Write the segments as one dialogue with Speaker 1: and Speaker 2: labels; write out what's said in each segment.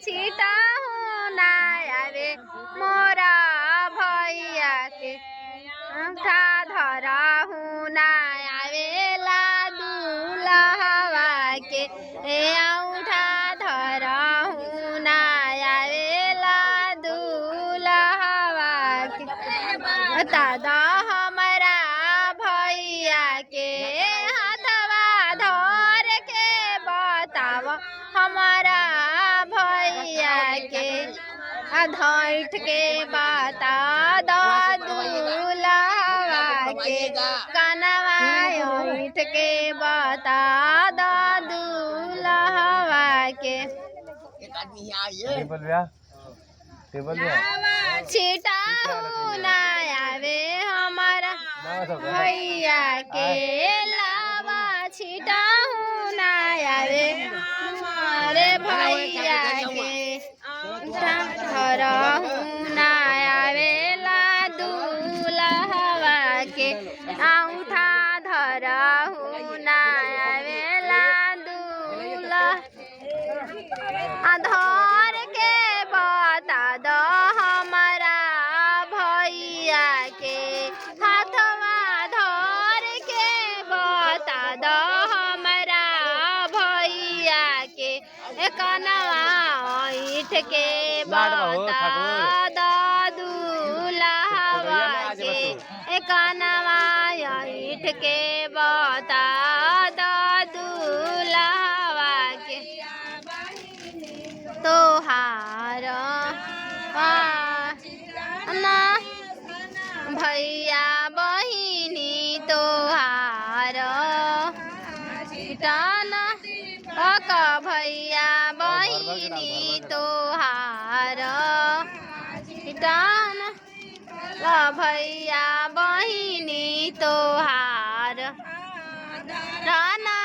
Speaker 1: छिटाहु ना आवे मोरा भैया के अंगूठा धरहु ना आवेला दुल्हवा के अंगूठा धरहु ना आवेला दुल्हवा के दादा हमारा भैया के हाथवा धर के बताव हमारा भैया के धैठ के बता दुल्हवा के कनवा ऐठ के बता दुल्हवा के छिटाहु ना आवे हमारा भैया के लावा छिटाहु ना आवे हमारे भैया के धरहु ना आवेला दुल्हवा के अंगूठा धरहु ना आवेला धर के बता दो हमारा भैया के हाथवा धर के बता दो हमारा भैया के कनवा ऐठ के बता दो दुल्हवा के कनवा ऐठ के बता दो दुल्हवा के तोहार ना भैया बहिनी तोहार छिटाना भैया बहिनी तोहार छिटाना भैया बहिनी तोहार राना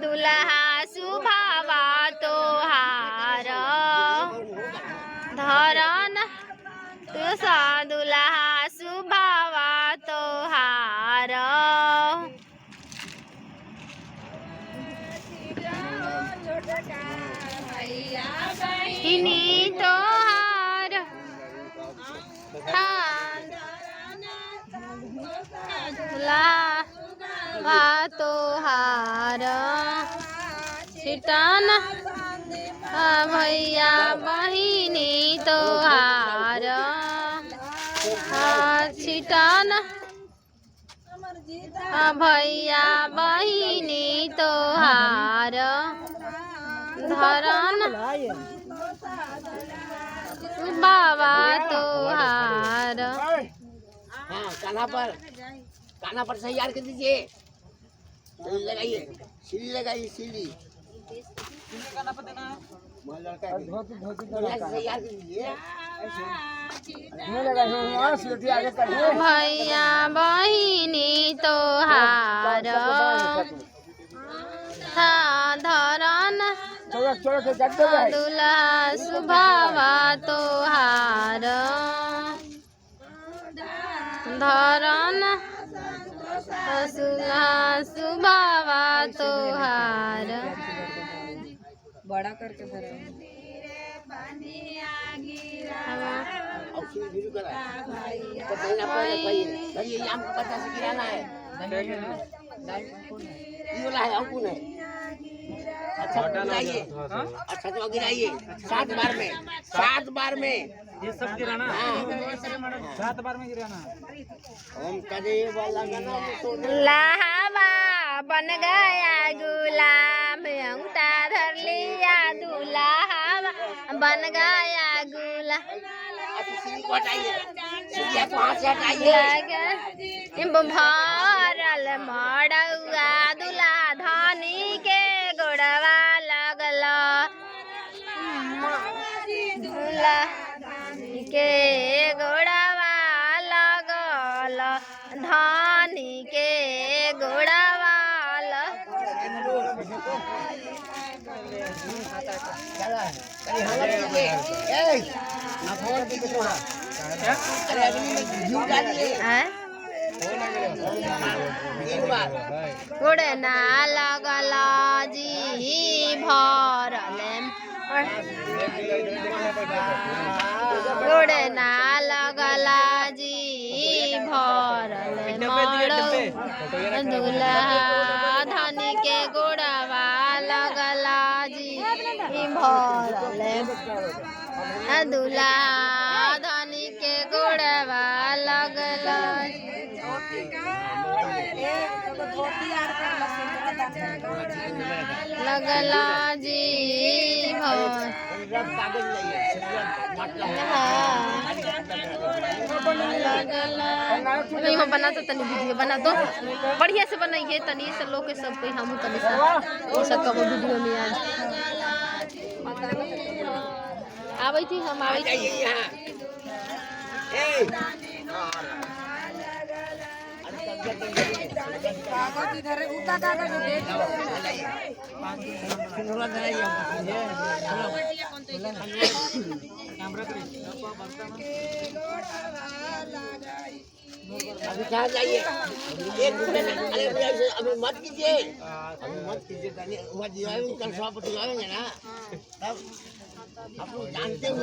Speaker 1: दुल्हा सुभावा तोहार धरन तुसा दुल्हा सुभावा तोहार बहिनी तोहार दुल्हा तोहार छिटाना भैया बहिनी तोहार छिटाना भैया बहिनी तोहार धरन बाबा तोहार
Speaker 2: काना पर सही यार कर दीजिए लगाइए सीढ़ी लगाइए सीढ़ी
Speaker 1: भैया बहिनी तोहार धरन दुल्हा सुभावा तोहार धरन सुभावा तोहार
Speaker 3: बड़ा करके
Speaker 2: अच्छा तो गिराइए 7 बार में
Speaker 4: ये सब गिराना 7 बार में गिराना
Speaker 2: हम कदे वाला गाना
Speaker 1: लाहवा बन गया गुलाम अंगूठा धर लिया दूल्हा बन गया गुलाम भरल मड़ुआ दूल्हा धनी के गोड़वा लगल दूल्हा के गोड़वा लगल धनी के गोड़वा गोड़े ना लगल जी भरल गोड़ ना लगला जी भरल मड़ौआ दूल्हा धनी के गोड़वा लगला जी भरल दूल्हा धनी के गोड़वा लगला लगला जी हम बना तो तनी वीडियो बना दो बढ़िया से बनाइए तनी से लोग के सब कोई हम तनी से वो सब कब वीडियो में आज आवे थी हम आवे थी
Speaker 3: कागज इधर उठा कागज दे
Speaker 2: अभी कहाँ जाइए एक घंटे अरे भैया अभी मत कीजिए वहाँ दिवाली कल सभापति आएंगे ना तब आप लोग जानते हो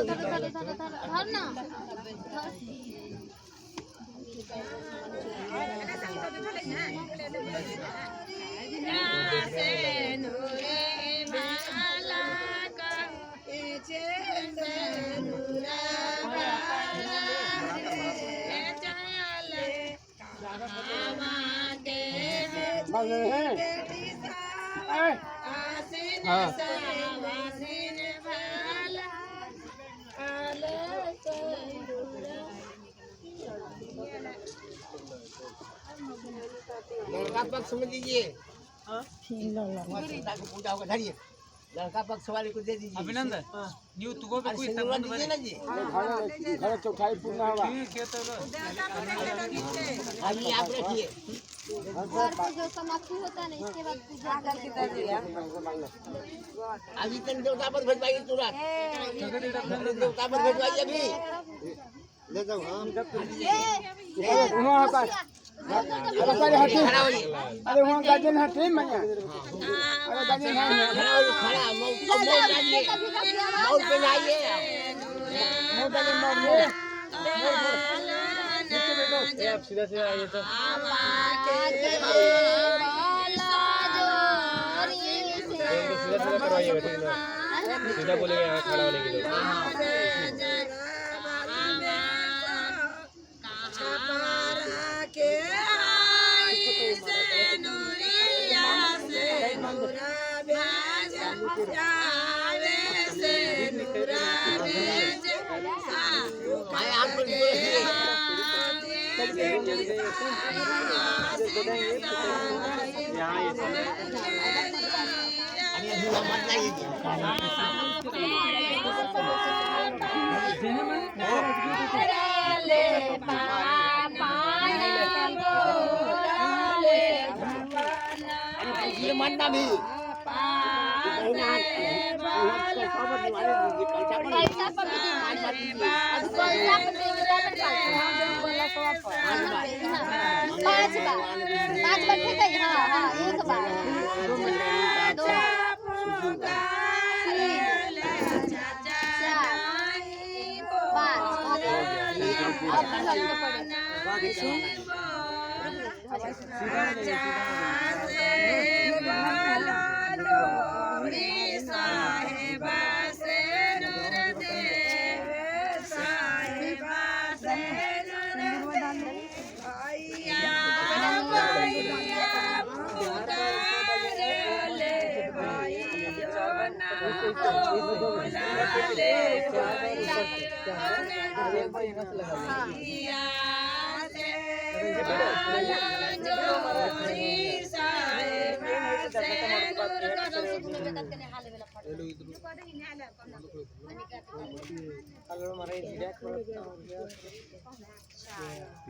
Speaker 2: लड़का पक्ष समझ लीजिए सीता को पूजा होगा धरिए लड़का पक्ष वाले को दे दीजिए
Speaker 4: अभिनंदन न्यू तुगो पे कोई
Speaker 2: सिंदूर दीजिए ना जी
Speaker 5: घर चौथाई पूर्ण होगा
Speaker 2: अभी आप रखिए
Speaker 1: जो समाप्ति होता है इसके बाद पूजा
Speaker 2: अभी तक देवता पर भेजवाइए तुरंत देवता पर भेजवाइए अभी ले जाओ हम
Speaker 5: अरे हटी अरे वहाँ गार्जियन हटे मैया अरे गार्जियन
Speaker 2: खड़ा मौत पे आइए
Speaker 5: आप सीधा सीधा आइए तो सीधा सीधा करवाइएगा ठीक ना सीधा बोलेंगे यहाँ खड़ा होने के लिए
Speaker 2: मरना भी
Speaker 1: पाँच बार ठीक है हाँ हाँ एक बार दो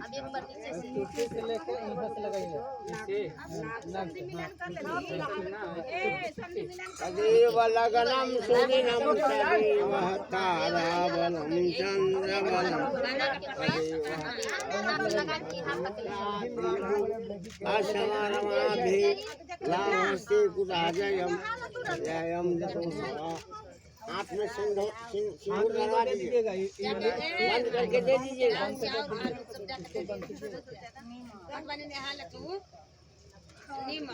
Speaker 1: अभी एक बार नीचे से
Speaker 5: लेके यहाँ से लगाइए
Speaker 2: देवलगनम सुदिनम महतारावलम चंद्रवलम आशमारमाभि लामस्ते कुदाजयम जयम जतोषा हाथ में सिंदूर लगा दीजिए, बंद करके दे दीजिएगा।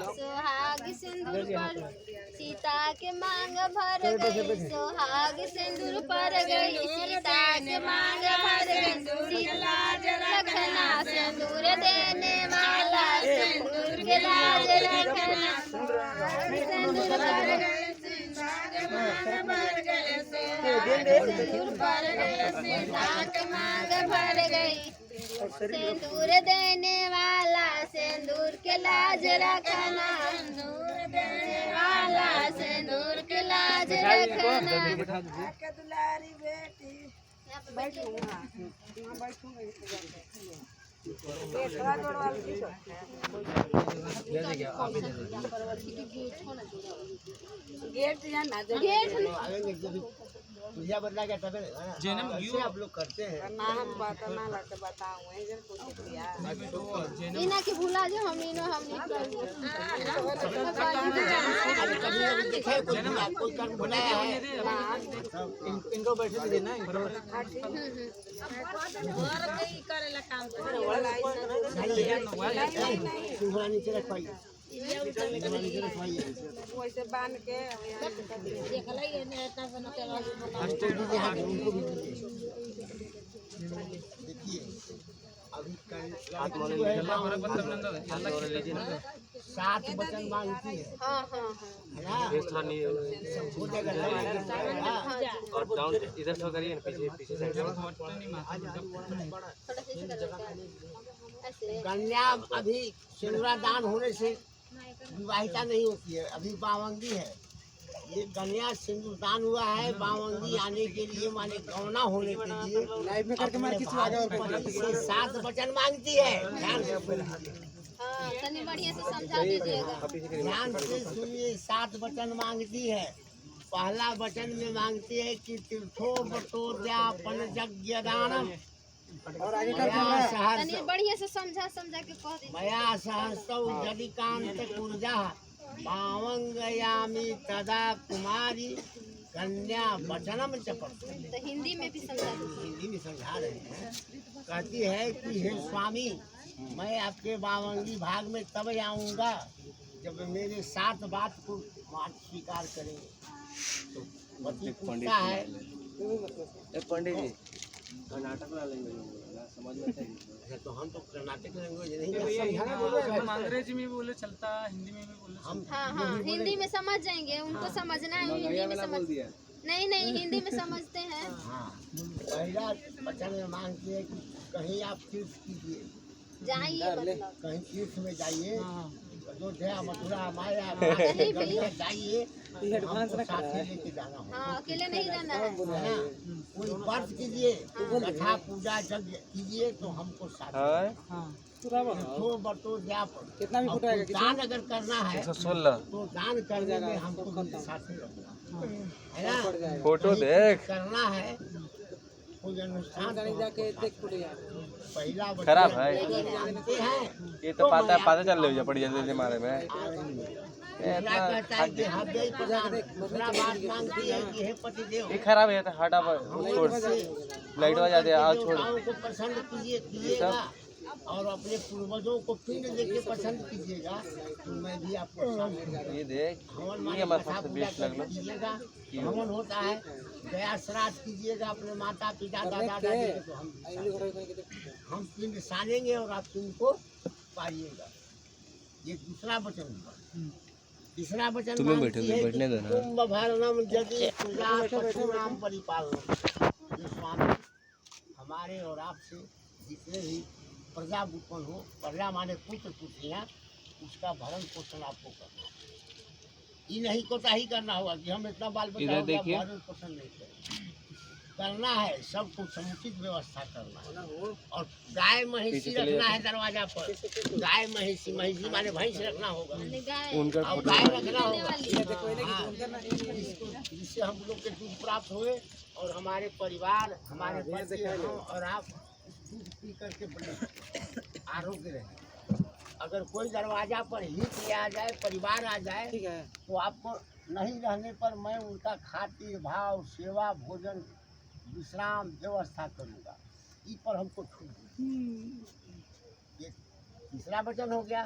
Speaker 1: सुहाग सिंदूर पर सीता के मांग भर गई, सुहाग सिंदूर पर गई सीता के मांग भर गई, सीता रखना सिंदूर देने वाला, सिंदूर के लाज रखना, सिंदूर पर गए सिंदूर पर गए सीता के मांग भर गई, सिंदूर देने वाला सिंदूर के लाज रखना, सिंदूर देने वाला सिंदूर के लाज रखना।
Speaker 3: दुलारी बेटी गेट जाना
Speaker 1: गेट
Speaker 2: आएंगे जब पूजा बदला गया तब जन्म ऐसे आप लोग करते हैं।
Speaker 3: ना हम बात ना लगते बताऊं इधर कुछ किया
Speaker 1: इना के भुला जो हम इनो हम नहीं
Speaker 2: अरे कभी अभी देखे कोई कर्म बनाया है इनको बैठे दे ना सिंघड़ा नीचे रखवाइए, सिंघड़ा नीचे रखवाइए।
Speaker 3: वैसे बांध के
Speaker 2: उनको भी देखिए अभी सात वचन मांगती है
Speaker 1: हाँ हाँ
Speaker 2: ना, हो जाएगा
Speaker 6: और डाउन इधर से करिए ना, पीछे पीछे साइड से।
Speaker 1: ऐसे
Speaker 2: कन्या अभी सिंदूरा दान होने से विवाहिता नहीं होती है, अभी बावंगी है। ये कन्या सिंदूर दान हुआ है, बावंगी आने के लिए माने गौना होने के लिए लाइव में करके मार किसी आगे से 7 वचन मांगती है। ध्यान से
Speaker 1: हाँ तनी बढ़िया से समझा दीजिएगा।
Speaker 2: ध्यान से सुनिए, 7 वचन मांगती है। पहला वचन में मांगती है कि तीर्थो व्रतोद्यापन यज्ञ दानम,
Speaker 1: तनी बढ़िया से समझा समझा के कह दीजिए।
Speaker 2: मया सहस्रौ जदिकांत कुर्जा पावंगयामि तदा कुमारी कन्या वचनम चपट।
Speaker 1: तो हिंदी में भी समझा दीजिए।
Speaker 2: हिंदी में समझा रहे हैं। कहती है कि हे स्वामी, मैं आपके बावंगी भाग में तब आऊँगा जब मेरे 7 बात को मात स्वीकार करेंगे। तो पति पूछता है
Speaker 6: पंडित जी कर्नाटक वाला लैंग्वेज समझ में आता है।
Speaker 2: तो हम तो कर्नाटक लैंग्वेज नहीं
Speaker 4: हम अंग्रेजी में बोले चलता, हिंदी में भी बोले।
Speaker 2: हम
Speaker 1: हाँ हाँ हिंदी में समझ जाएंगे, उनको समझना है हिंदी में समझ। नहीं नहीं हिंदी में समझते हैं।
Speaker 2: हाँ, पहला वचन में मांगती है कि कहीं आप तीर्थ कीजिए,
Speaker 1: जाइए मतलब
Speaker 2: कहीं तीर्थ में जाइए, अयोध्या मथुरा माया
Speaker 1: कहीं भी
Speaker 2: जाइए, हमको साथी लेके जाना हो।
Speaker 1: हाँ अकेले नहीं जाना है।
Speaker 2: कोई व्रत कीजिए, कथा पूजा यज्ञ कीजिए तो हमको साथ कितना भी दान अगर करना है
Speaker 6: 116
Speaker 2: तो दान करने में हमको साथ रखना है ना।
Speaker 6: फोटो देख
Speaker 2: करना है कोई अनुष्ठान पहला
Speaker 6: खराब है
Speaker 2: जानते हैं।
Speaker 6: ये तो पता चल रही है पड़ी जल्दी मारे में।
Speaker 2: दूसरा कहता है कि हृदय प्रदान, दूसरा बात मांगती है कि हे पतिदेव
Speaker 6: ये खराब है तो हटा छोड़ लाइट बजा दे आओ छोड़।
Speaker 2: देवताओं को पसंद कीजिएगा और अपने पूर्वजों को पिंड देके पसंद कीजिएगा। तो मैं भी आपको
Speaker 6: ये देख
Speaker 2: हवन
Speaker 6: ये हमारे पास बेस्ट लग लो।
Speaker 2: कीजिएगा। हवन होता है, दया श्राद्ध कीजिएगा अपने माता पिता दादा दादी को। हम पिंड सानेंगे और आप पिंड को पाइएगा। ये दूसरा वचन हुआ। तीसरा वचन कुंभ भरणम यदि पूजा पशुनाम परिपालनम। ये स्वामी हमारे और आपसे जितने भी प्रजा उत्पन्न हो, प्रजा माने पुत्र पुत्रियाँ, उसका भरण पोषण आपको करना है। ये नहीं कोताही करना होगा कि हम इतना बाल बच्चा हो गया, भरण पोषण नहीं करें। करना है, सबको समुचित व्यवस्था करना है। और गाय महिषी रखना है दरवाजा पर। गाय महिषी, महिषी माने भैंस रखना होगा और गाय रखना होगा। हाँ, जिससे हम लोग के दूध प्राप्त हुए और हमारे परिवार, हमारे बच्चे और आप दूध पी करके बने आरोग्य रहे। अगर कोई दरवाजा पर हित ले आ जाए, परिवार आ जाए, तो आपको नहीं रहने पर मैं उनका खातिर भाव सेवा भोजन विश्राम व्यवस्था करूँगा। इस पर हमको छूट दी। ये तीसरा वचन हो गया।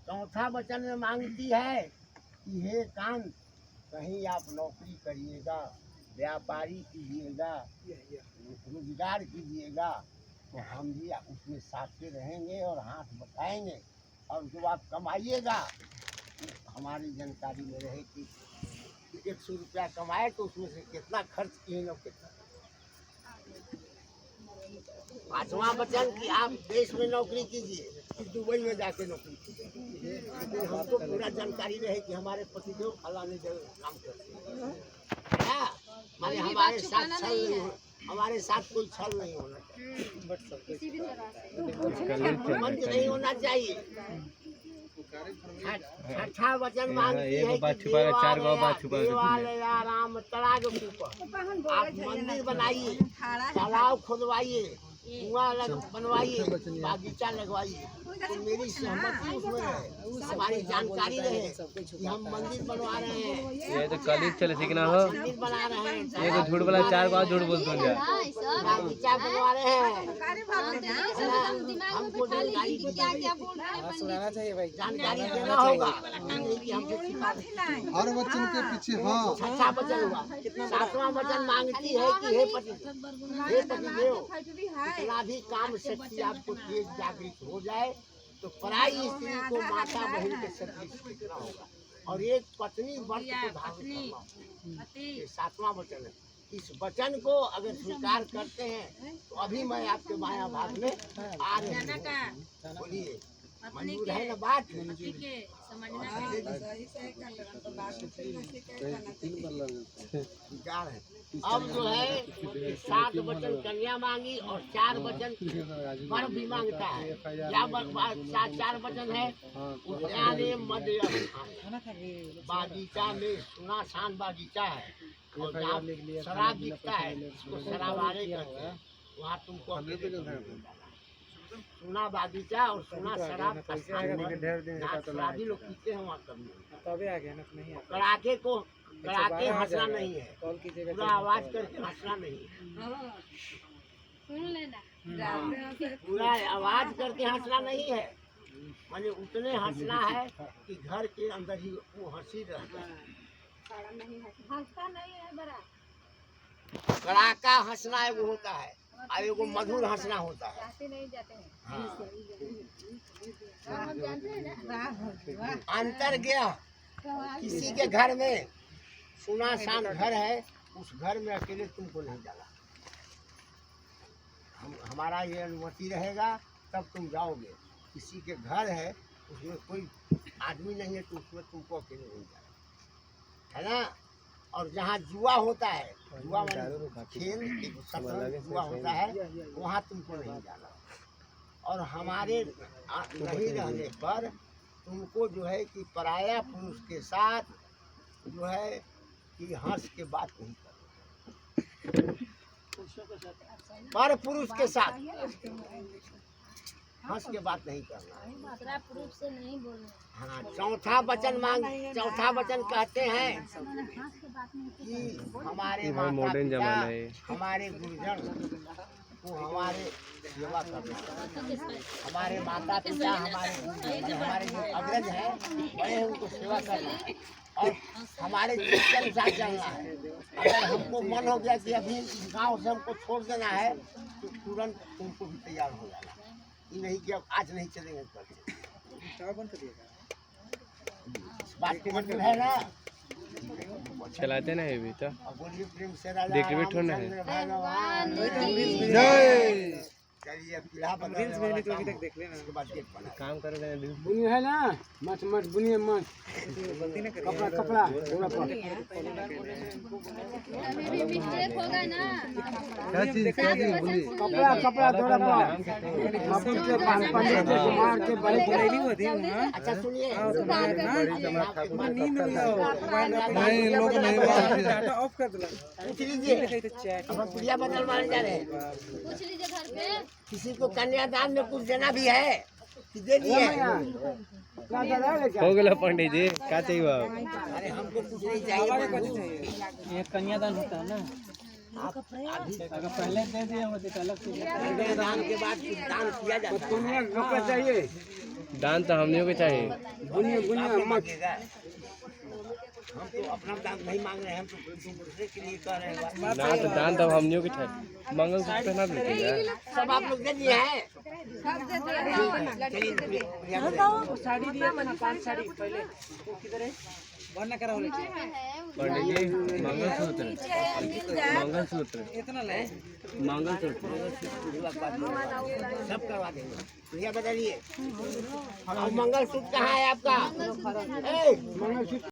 Speaker 2: चौथा वचन में मांगती है कि हे कांत, कहीं आप नौकरी करिएगा, व्यापारी कीजिएगा, रोजगार कीजिएगा, तो हम भी उसमें साथ में रहेंगे और हाथ बटाएंगे, और जो आप कमाइएगा हमारी जानकारी में रहे कि 100 रुपया कमाए तो उसमें से कितना खर्च किए और कितना। पांचवा वचन कि आप देश में नौकरी कीजिए, फिर दुबई में जाके नौकरी कीजिए, लेकिन हमको पूरा जानकारी रहे कि हमारे पतिदेव फलाने जगह काम करते हैं। क्या माने हमारे साथ छल नहीं हो, हमारे साथ कोई छल नहीं होना चाहिए,
Speaker 1: किसी भी तरह से
Speaker 2: मंद नहीं होना चाहिए। छठा वचन मांगती है कि देवालय राम तड़ाग आप मंदिर बनाइए, तालाब खुदवाइए, कुआं बनवाइए, बागीचा लगवाइए, तो मेरी सहमति उसमें रहे, हमारी जानकारी रहे कि हम मंदिर बनवा रहे हैं।
Speaker 6: ये तो कल ही चले सीखना हो,
Speaker 2: मंदिर बना रहे हैं,
Speaker 6: ये तो झूठ बोला, 4 बार झूठ बोलते हैं।
Speaker 2: बागीचा बनवा रहे हैं, हमको
Speaker 1: जानकारी क्या क्या बोल रहे हैं पंडित जी।
Speaker 2: जानकारी देना होगा कि हमको सिखा दें।
Speaker 5: हर वचन के पीछे हाँ।
Speaker 2: छठा वचन हुआ। सातवां वचन मांगती है कि हे पतिदेव, इतना भी काम शक्ति आपको तेज जागृत हो जाए तो पराई स्त्री को माता बहन के सदृश देखना होगा, और एक पत्नी व्रत को धारण करना होगा। ये सातवां वचन है। इस वचन को अगर स्वीकार करते हैं तो अभी मैं आपके माया भाग में आ रहे हैं। बोलिए, मंजूर है ना बात? अब जो है 7 वचन कन्या मांगी और 4 वचन वर भी मांगता है। क्या 4 वचन है? उद्याने मध्य बागीचा में, सुना शान बागीचा है, और जहाँ शराब बिकता है उसको शराबारे कहते हैं, वहाँ तुमको सुना बागीचा और सुना शराब का शराबी लोग पीते हैं वहाँ कभी।
Speaker 4: तभी आ गया ना, नहीं
Speaker 2: कड़ाके को कड़ाके हंसना नहीं है, पूरा आवाज करके हंसना नहीं है,
Speaker 1: सुन लेना।
Speaker 2: पूरा आवाज करके हंसना नहीं है, माने उतने हंसना है कि घर के अंदर ही वो हंसी रहता है।
Speaker 1: हंसता नहीं है बड़ा।
Speaker 2: कड़ाका हंसना है वो होता है, और एगो मधुर हंसना होता है।
Speaker 1: जाते नहीं जाते हैं।
Speaker 2: हाँ।
Speaker 1: हम जानते हैं ना।
Speaker 2: अंतर गया किसी के घर में, सुना शान घर है, उस घर में अकेले तुमको नहीं जाना। हमारा ये अनुमति रहेगा तब तुम जाओगे। किसी के घर है उसमें कोई आदमी नहीं है तो उसमें तुमको अकेले नहीं जाना, है ना। और जहाँ जुआ होता है, जुआ खेल शतरंज जुआ होता है, वहाँ तुमको नहीं जाना। और हमारे नहीं रहने पर तुमको जो है कि पराया पुरुष के साथ जो है कि हंस के बात नहीं करना, पर पुरुष के साथ हंस के बात नहीं करना है।
Speaker 1: दूसरा पुरुष से नहीं बोलना।
Speaker 2: हाँ, चौथा वचन कहते हैं कि हमारे माता पिता, हमारे गुरुजन को हमारे सेवा करना, हमारे माता पिता, हमारे जो अग्रज हैं बड़े हैं उनको सेवा करना, और हमारे के अनुसार चलना है। अगर हमको मन हो गया कि अभी गांव से हमको छोड़ देना है तो तुरंत उनको भी तैयार हो जाना, ये नहीं कि अब आज नहीं चलेंगे कल। बात का मतलब है ना,
Speaker 6: चलाते ना ये भी तो
Speaker 2: बोलिए प्रेम से राजा
Speaker 6: देख भी ठोना है।
Speaker 2: भगवान
Speaker 5: जय।
Speaker 2: चलिए पीढ़ा बदल
Speaker 4: देख लेना।
Speaker 2: उसके बाद गेट बना।
Speaker 6: काम कर रहे हैं।
Speaker 5: बुनिया है ना, मत मत बुनिया मत, कपड़ा कपड़ा थोड़ा पर।
Speaker 1: अभी भी मिस्टेक होगा ना।
Speaker 5: क्या चीज बुनिया? कपड़ा कपड़ा थोड़ा पर। मपुर के पंडित के कुमार के बड़े।
Speaker 2: अच्छा सुनिए,
Speaker 5: नहीं लोग नहीं
Speaker 4: डाटा ऑफ कर दो।
Speaker 2: पूछ लीजिए, अब हम पीढ़ा बदल मारने जा रहे हैं।
Speaker 1: पूछ लीजिए घर पे।
Speaker 2: किसी को कन्यादान में कुछ देना भी है कि दे दिए?
Speaker 6: हो गया पंडित जी, क्या चाहिए बा?
Speaker 2: अरे हमको कुछ नहीं चाहिए बंधु।
Speaker 4: ये कन्यादान होता है ना,
Speaker 2: आप अभी
Speaker 4: अगर पहले दे दिए होते तो अलग चीज है।
Speaker 2: कन्यादान के बाद कुछ दान किया जाता है।
Speaker 5: कपड़ा चाहिए
Speaker 6: दान तो हमनियों को चाहिए।
Speaker 5: बुनिया बुनिया
Speaker 2: आपको
Speaker 5: मत
Speaker 2: मांगेगा। हम तो अपना दान नहीं मांग रहे हैं, हम तो दूसरे के लिए कर रहे हैं।
Speaker 6: ना तो दान तो हमनियों को चाहिए। मंगलसूत्र पहना दीजिएगा।
Speaker 2: सब आप लोग दे दिए हैं। चलिए
Speaker 4: साड़ी दिया था ना, 5 साड़ी पहले वो किधर है? वरना करा बोले
Speaker 6: पंडित जी मंगलसूत्र, मंगलसूत्र,
Speaker 4: इतना ले
Speaker 6: मंगलसूत्र।
Speaker 2: सब करवा देंगे। भैया बताइए, और मंगलसूत्र कहाँ है आपका? ए,
Speaker 5: मंगलसूत्र